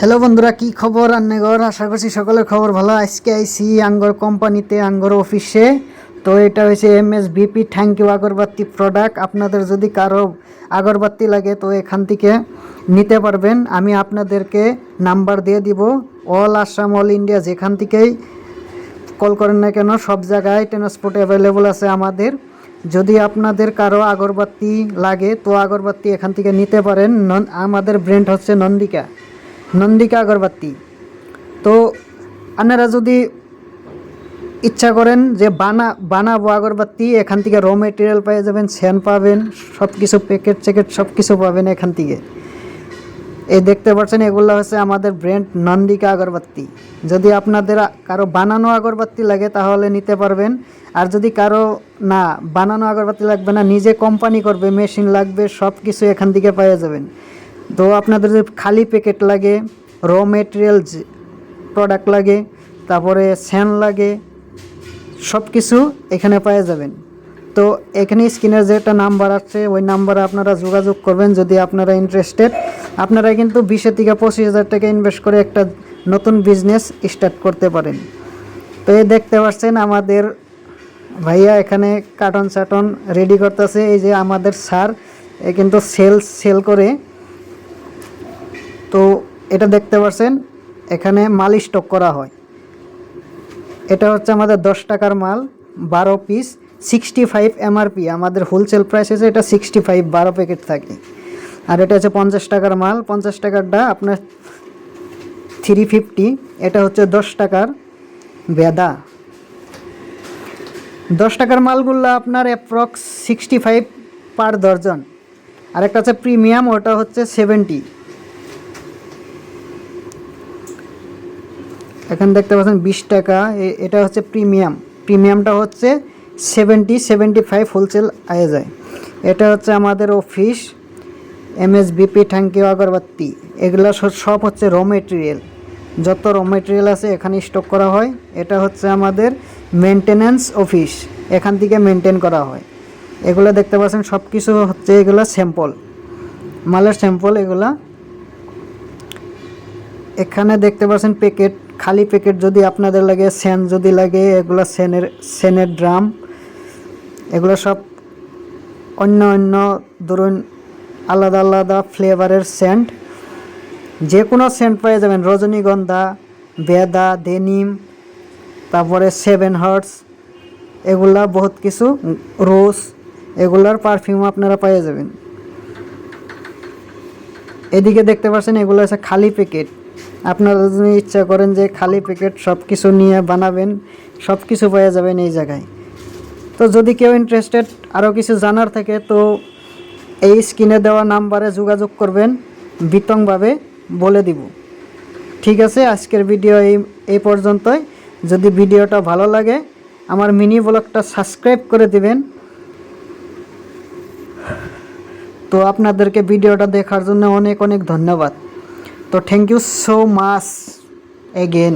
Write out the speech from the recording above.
Hello বন্ধুরা, কি খবর? আন্নেগর আশা করছি সকলের খবর ভালো। আজকে আইসি আঙ্গর কোম্পানিতে, আঙ্গর অফিসে। তো এটা হয়েছে MSBP thank you agarbatti product. আপনাদের যদি কারো আগরবাতি লাগে তো এখান থেকে নিতে পারবেন। আমি আপনাদেরকে নাম্বার দিয়ে দিব। অল আসাম, অল ইন্ডিয়া যেখান থেকেই কল করেন না কেন, সব জায়গায় ট্রান্সপোর্ট অ্যাভেলেবল আছে আমাদের। যদি আপনাদের কারো আগরবাতি লাগে তো আগরবাতি এখান থেকে নিতে পারেন। আমাদের ব্র্যান্ড হচ্ছে নন্দিকা আগরবাতি। তো আপনারা যদি ইচ্ছা করেন যে বানাবো আগরবাতি, এখান থেকে র মেটেরিয়াল পেয়ে যাবেন, সেন পাবেন, সব কিছু প্যাকেট সব কিছু পাবেন এখান থেকে। এই দেখতে পাচ্ছেন, এগুলো হচ্ছে আমাদের ব্র্যান্ড নন্দিকা আগরবাতি। যদি আপনাদের কারো বানানো আগরবাতি লাগে তাহলে নিতে পারবেন। আর যদি কারো না বানানো আগরবাতি লাগবে না, নিজে কোম্পানি করবে, মেশিন লাগবে, সব কিছু এখান থেকে পেয়ে যাবেন। তো আপনাদের যদি খালি প্যাকেট লাগে, র মেটেরিয়াল প্রোডাক্ট লাগে, তারপরে সেন লাগে, সব কিছু এখানে পেয়ে যাবেন। তো এখানে স্ক্রিনের যেটা নাম্বার আছে ওই নাম্বারে আপনারা যোগাযোগ করবেন যদি আপনারা ইন্টারেস্টেড। আপনারা কিন্তু 20 থেকে 25,000 টাকা ইনভেস্ট করে একটা নতুন বিজনেস স্টার্ট করতে পারেন। তো এই দেখতে পাচ্ছেন আমাদের ভাইয়া এখানে কার্টন চাটন রেডি করতেছে। এই যে আমাদের স্যার কিন্তু সেল করে। তো এটা দেখতে পাচ্ছেন, এখানে মাল স্টক করা হয়। এটা হচ্ছে আমাদের 10 টাকার মাল, 12 পিস, 65 MRP। আমাদের হোলসেল প্রাইস আছে এটা 65, 12 প্যাকেট থাকে। আর এটা হচ্ছে 50 টাকার মাল, 50 টাকারটা আপনার 350। এটা হচ্ছে 10 টাকার বেদা। 10 টাকার মালগুলো আপনার অ্যাপ্রক্স 65 পার দর্জন। আরেকটা হচ্ছে প্রিমিয়াম, ওটা হচ্ছে 70। এখানে দেখতে পাচ্ছেন 20 টাকা, এটা হচ্ছে প্রিমিয়ামটা হচ্ছে 75 হোলসেল আয়ে যায়। এটা হচ্ছে আমাদের অফিস MSBP থ্যাংক ইউ আগরবাতি। এগুলো সব হচ্ছে র মেটেরিয়াল, যত র মেটেরিয়াল আছে এখানে স্টক করা হয়। এটা হচ্ছে আমাদের মেনটেন্যান্স অফিস, এখান থেকে মেনটেন করা হয়। এগুলো দেখতে পাচ্ছেন সব কিছু হচ্ছে এগুলো স্যাম্পল, মালের স্যাম্পল এগুলা। এখানে দেখতে পাচ্ছেন প্যাকেট, খালি প্যাকেট যদি আপনাদের লাগে, সেন যদি লাগে, এগুলো সেনের ড্রাম। এগুলো সব অন্য ধরুন আলাদা আলাদা ফ্লেভারের সেন্ট, যে কোনো সেন্ট পেয়ে যাবেন। রজনীগন্ধা, বেদা, ডেনিম, তারপরে 7 হার্টস, এগুলা বহুত কিছু, রোজ, এগুলার পারফিউম আপনারা পেয়ে যাবেন। এদিকে দেখতে পাচ্ছেন এগুলো হচ্ছে খালি প্যাকেট। আপনারা যদি ইচ্ছা করেন যে খালি প্যাকেট সব কিছু নিয়ে বানাবেন, সব কিছু পেয়ে যাবেন এই জায়গায়। তো যদি কেউ ইন্টারেস্টেড আরও কিছু জানার থাকে তো এই স্ক্রিনে দেওয়া নাম্বারে যোগাযোগ করবেন, বিতংভাবে বলে দিব। ঠিক আছে, আজকের ভিডিও এই পর্যন্তই। যদি ভিডিওটা ভালো লাগে আমার মিনি ব্লগটা সাবস্ক্রাইব করে দিবেন। তো আপনাদেরকে ভিডিওটা দেখার জন্য অনেক অনেক ধন্যবাদ। তো thank you so much again.